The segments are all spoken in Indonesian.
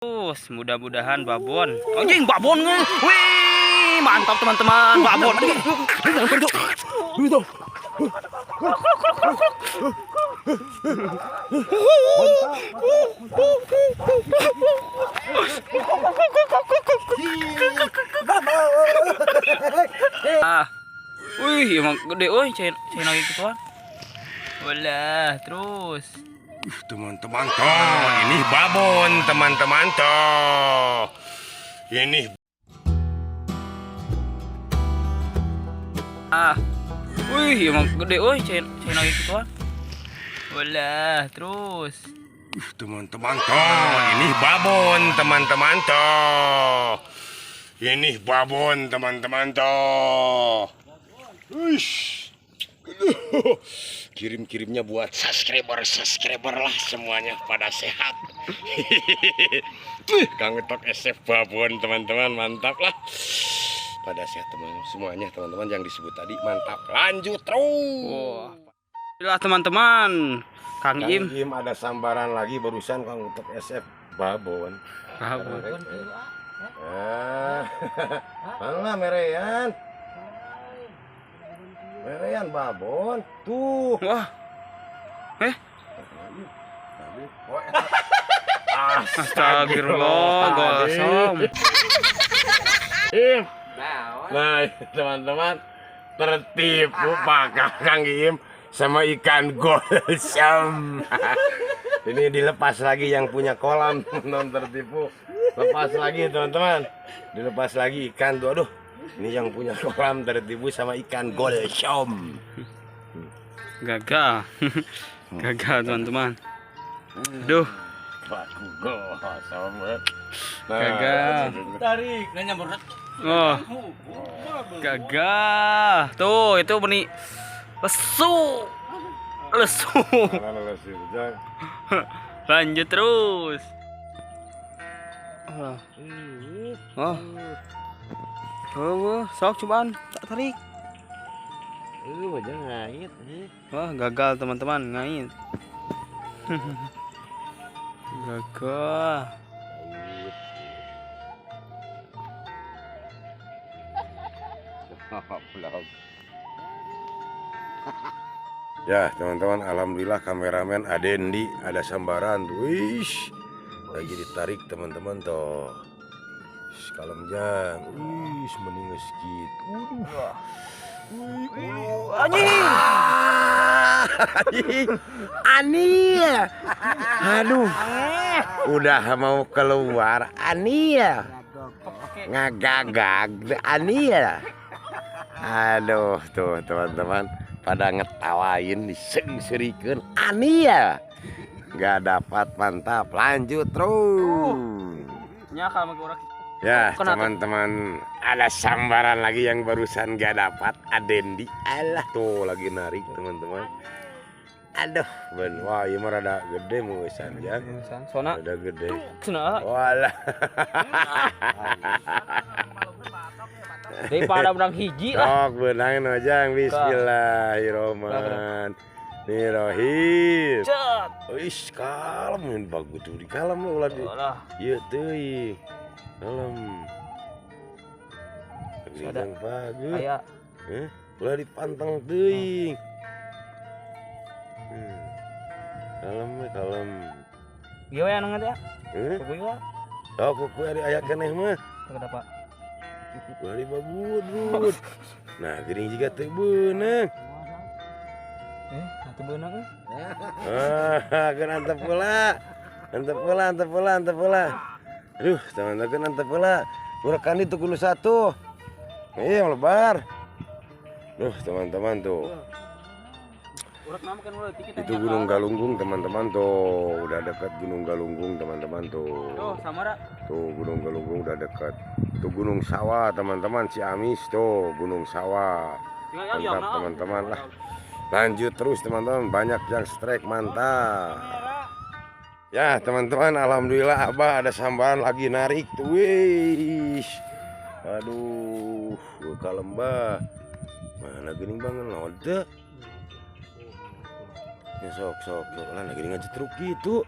Terus mudah-mudahan babon. Anjing babon nih. Wih, mantap teman-teman, babon. Wih, emang gede euy, cina gitu kan. Walah, terus. Teman-teman toh, ini babon teman-teman toh. Ini Wih, emang gede euy, cina gitu kan. Walah, terus. teman-teman toh, ini babon teman-teman toh. Ini babon teman-teman toh. Uish. Kirim-kirimnya buat subscriber lah semuanya pada sehat. Kang Utok SF babon teman-teman, mantap lah. Pada sehat teman-teman semuanya, teman-teman yang disebut tadi mantap. Lanjut terus. Wah. Inilah teman-teman, Kang Im ada sambaran lagi barusan Kang Utok SF babon. Babon. Mana merean? Merean babon tuh. Wah. Astagfirullah, gosong. Nah, teman-teman, tertipu Pak Kang Im sama ikan gosong. Ini dilepas lagi yang punya kolam, non tertipu. Lepas lagi teman-teman. Dilepas lagi ikan tuh, aduh. Ini yang punya kolam tertipu sama ikan golsom. Gagal. Gagal teman-teman. Aduh. Paku gosong. Gagal. Tarik, nanya berat. Oh. Gagal. Tuh, itu benih lesu. Lesu. Lanjut terus. Oh. Oh, sok cobaan tak tarik. Aja ngait. Wah, gagal teman-teman, ngait. Gagal. Ya teman-teman, alhamdulillah kameramen Adendi ada sambaran. Wish, lagi ditarik teman-teman toh. Kalem jang, wih, mending skit. Ani, aduh, udah mau keluar, Ani ya, ngagagag, Ani ya. Aduh, tuh teman-teman pada ngetawain diseng-serikan, Ani ya, nggak dapat, mantap, lanjut terus. Ya teman-teman, ada sambaran lagi yang barusan gak dapat, Adendi. Alah tuh lagi narik teman-teman. Aduh, wah ini mah rada gede musan ya. Sona. Rada gede. Sona. Walah. Daripada benang hiji lah. Oh, benang nojang. Bismillahirrahmanirrahim. Wis kalem, bagus tuh di kalem ulah di. Ieu teuing. Kalem. Sedang bagus. Kayak ulah dipantang teuing. Kalem. Ieu we anu ngeuti ya? Kuku ieu. Oh, kuku ari aya keneh mah. Kenapa? Ulah dibagut. Nah, geuning jiga teu beunang. Atuh beunang euy. Kan antep pula. Aduh, teman-teman antep pula. Urekan itu kudu satu. Iya, lebar. Duh, teman-teman tuh. Itu Gunung Galunggung teman-teman tuh, udah dekat Gunung Galunggung teman-teman tuh. Tuh Gunung Galunggung udah dekat. Tuh Gunung Sawah teman-teman, Ciamis tuh Gunung Sawah. Mantap teman-teman lah. Lanjut terus teman-teman, banyak yang strike, mantap. Ya teman-teman, alhamdulillah Abah ada sambaran lagi narik tuh. Wih. Aduh, kalem bah. Mana geuning banget lode. Ya sok lah lagi ngajetruk gitu.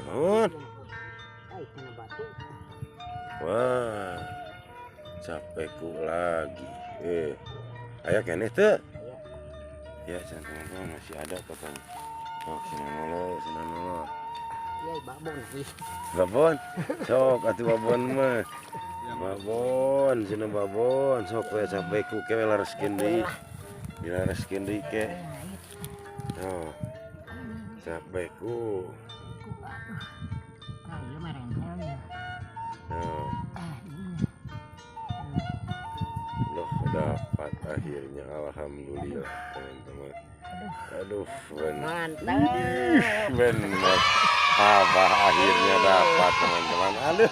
Naon? Wah, capekku lagi. Aya keneh teu? Ya, teman-teman masih ada katanya. Oh, sinanolo. Iya, babon sih. Babon, sok atuh babon mah. Babon, cenah babon, sok we capekku ke lareskeun deui. Dilareskeun deui ke. Oh. Capekku. Ah, iya mah rentelnya. Oh. Loh, dapat akhirnya, alhamdulillah teman-teman. Aduh, benar. Benar. Abah akhirnya dapat teman-teman. Aduh,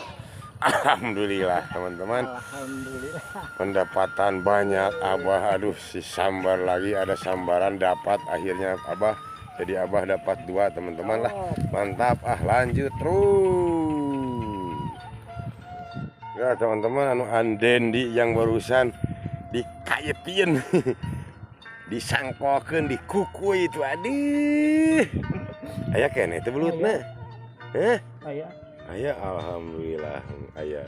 alhamdulillah teman-teman. Alhamdulillah. Pendapatan banyak Abah. Aduh, si sambar lagi ada sambaran dapat akhirnya Abah. Jadi Abah dapat 2 teman-teman lah. Mantap, lanjut terus. Ya teman-teman, anu Andendi yang barusan dikayetin. Disangkokeun di kuku itu, aduh. Aya keneh teh belutna. Heh? Aya alhamdulillah aya.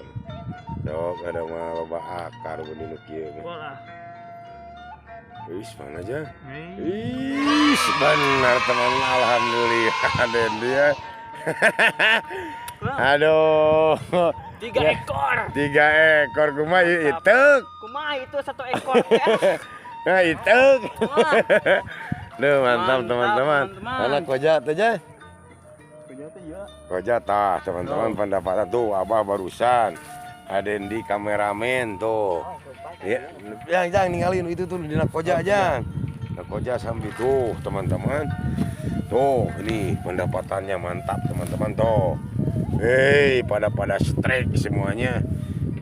Sok ada mah loba akar mun dinu kieu mah. Wis mana aja? Wis benar teman, alhamdulillah Dendi ya. Aduh. 3 ekor. 3 ekor kumaha itu? Kumaha itu 1 ekor ya? Nah itu. Duh, mantap teman-teman. Mana koja teh ja? Koja tah teman-teman, pendapatan tuh Abah barusan. Adendi kameramen tuh. Ya, jangan ninggalin itu tuh di koja aja. Koja sambil tuh teman-teman. Tuh, ini pendapatannya mantap teman-teman tuh. Hei, pada strike semuanya.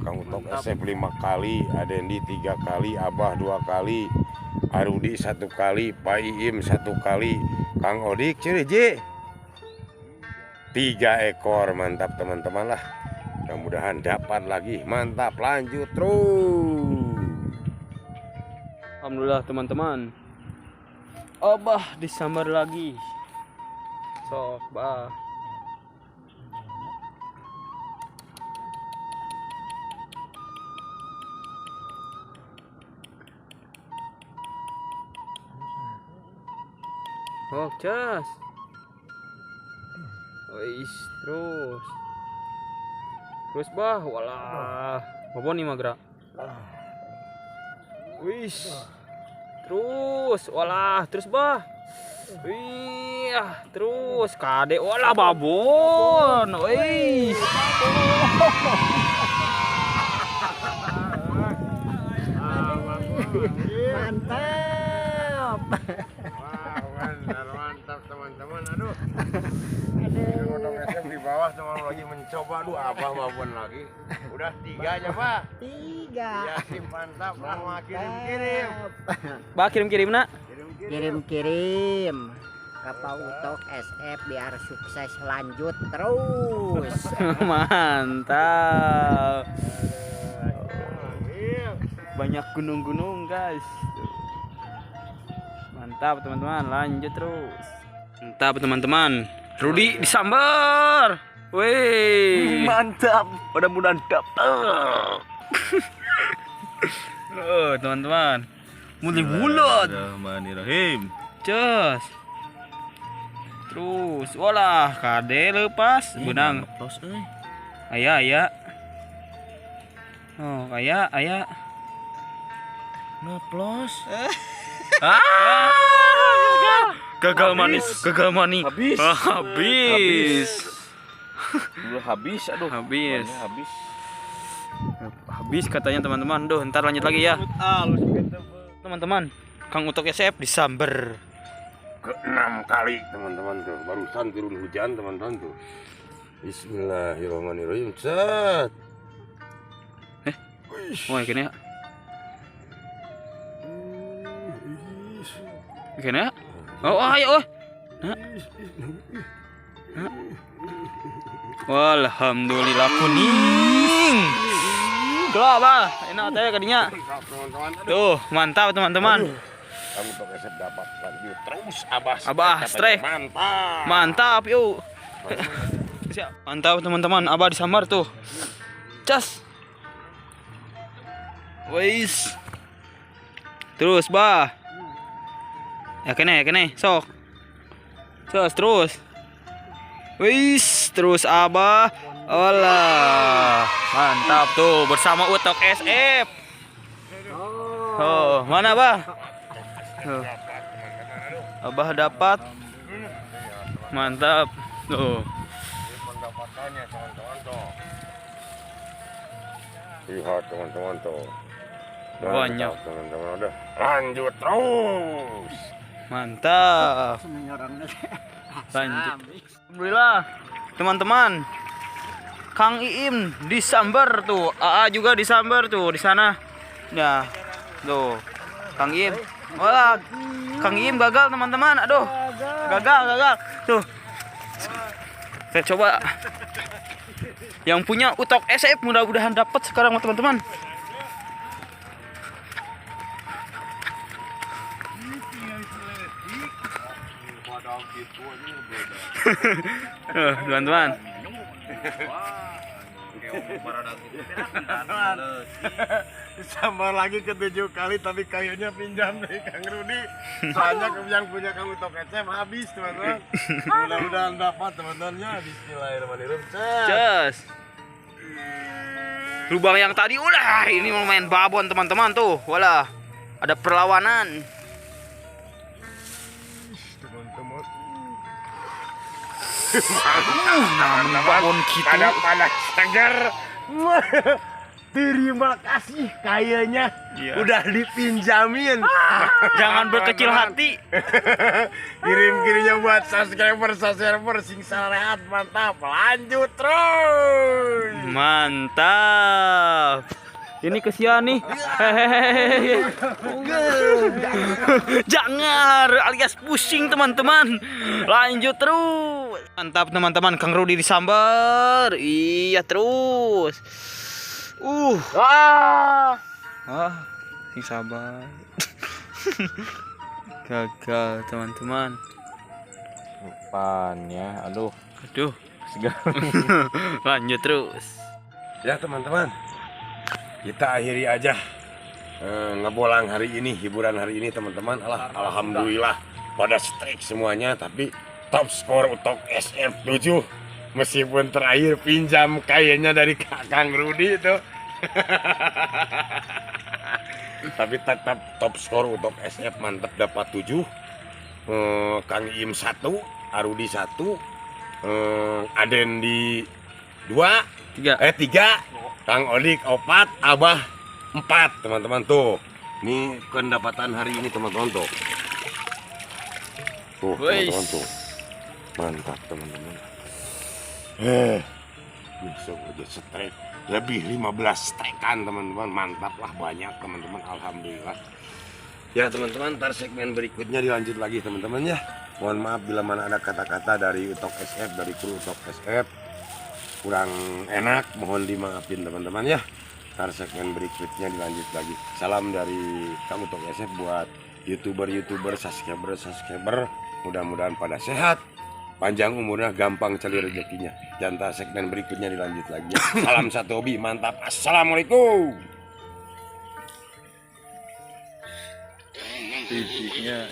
Kang Utok SF 5 kali, Adendi 3 kali, Abah 2 kali, Arudi 1 kali, Pak Iim 1 kali, Kang Odik Cireje 3 ekor. Mantap teman-teman lah. Mudah-mudahan dapat lagi. Mantap, lanjut terus. Alhamdulillah teman-teman. Abah disambar lagi. Sok, bah. Oh, cas. Wis, terus. Terus bah, walah. Apa nih magra? Wis. Terus, walah, terus bah. Wih, terus kade, walah babon. Wis. Mantap. Mantap teman-teman. Aduh. Udah SM di bawah teman lagi mencoba. Aduh, Abah babon lagi. Udah 3 aja, Pak. 3. Ya, mantap. Lah kirim-kirim. Bah, kirim-kirim nak. Kirim-kirim. Kapal Utok SF biar sukses, lanjut terus. Mantap. Banyak gunung-gunung guys. Mantap teman-teman, lanjut terus. Mantap teman-teman. Rudi disambar. Wih, mantap. Mudah-mudahan dapat. Teman-teman. Mulai-mulut. Bismillahirrahmanirrahim. Cus. Terus, walah, kade lepas, benang. Tos euy. Aya. Oh, aya. Ngeplos. Gagal manis. Habis. Habis. Udah habis, aduh. Habis. Banyak habis. Habis katanya teman-teman. Duh, ntar lanjut lagi ya. Teman-teman, Kang Utok SF disamber. Ke-6 kali teman-teman tuh. Barusan turun hujan teman-teman tuh. Bismillahirrahmanirrahim. Set. Oh, gini ya. Gini ya. Oh, ayo. Alhamdulillah kuning. Gelap bah, enak teh kadinya. Tuh, mantap teman-teman. Kamu Utok SF dapat lanjut terus Abah Abah strike. Mantap. Mantap yuk. Siap. Mantap teman-teman, Abah disambar tuh. Cas. Wis. Terus, Bah. Ya kene, sok. Terus. Wis, terus Abah. Olah. Mantap tuh bersama Utok SF. Oh, mana, Bah? Tuh. Abah dapat. Mantap. Tuh. Pendapatannya teman-teman tuh. Lihat teman-teman tuh. Banyak. Mantap, teman-teman udah. Lanjut terus. Mantap. Lanjut. Alhamdulillah, teman-teman. Kang Iim disambar tuh, AA juga disambar tuh di sana. Nah, tuh. Kang Iim. Wah, Kang Iim gagal teman-teman. Aduh. Gagal. Tuh. Saya coba. Yang punya Utok SF mudah-mudahan dapat sekarang teman-teman. Teman-teman. Sambar lagi ke-7 kali tapi kayunya pinjam dari Kang Rudi. Soalnya yang punya Kang Utok SF habis teman-teman. Mudah-mudahan dapat teman-temannya. Bismillahirrahmanirrahim. Just. Lubang yang tadi udah ini mau main babon teman-teman tuh. Walah. Ada perlawanan. Teman-teman. Babon gitu. Panas segar. Terima kasih kayaknya Iya. udah dipinjamin. Jangan berkecil hati. Kirim-kirimnya buat subscriber sing sarehat, mantap. Lanjut terus. Mantap. Ini kesian nih. Hehehe. Jangan alias pusing teman-teman. Lanjut terus. Mantap teman-teman, Kang Rudi disambar. Iya terus. Wah. Sing sabar. Gagal teman-teman. Depannya, aduh. Segar. Lanjut terus. Ya teman-teman, kita akhiri aja ngebolang hari ini, hiburan hari ini teman-teman. Alhamdulillah pada strike semuanya, tapi top skor Utok SF 7 meskipun terakhir pinjam kayaknya dari Kang Rudi itu. Tapi tetap top skor Utok SF mantap dapat 7. Kang Im 1, Arudi 1, Aden di 2, 3, Kang Odik 4, Abah 4 teman-teman tuh. Ini pendapatan hari ini teman-teman tuh. Tuh teman-teman tuh. Mantap teman-teman. Bisa aja strike lebih 15 strekan teman-teman. Mantap lah, banyak teman-teman, alhamdulillah. Ya teman-teman, ntar segmen berikutnya dilanjut lagi teman-teman ya. Mohon maaf bila mana ada kata-kata dari Utok SF, dari kru Utok SF kurang enak, mohon dimaafin teman-teman ya. Ntar segmen berikutnya dilanjut lagi. Salam dari Kang Utok SF buat YouTuber, subscriber. Mudah-mudahan pada sehat, panjang umurnya, gampang cari rezekinya. Jangan segmen berikutnya dilanjut lagi ya. Salam satu hobi, mantap. Assalamualaikum. Titiknya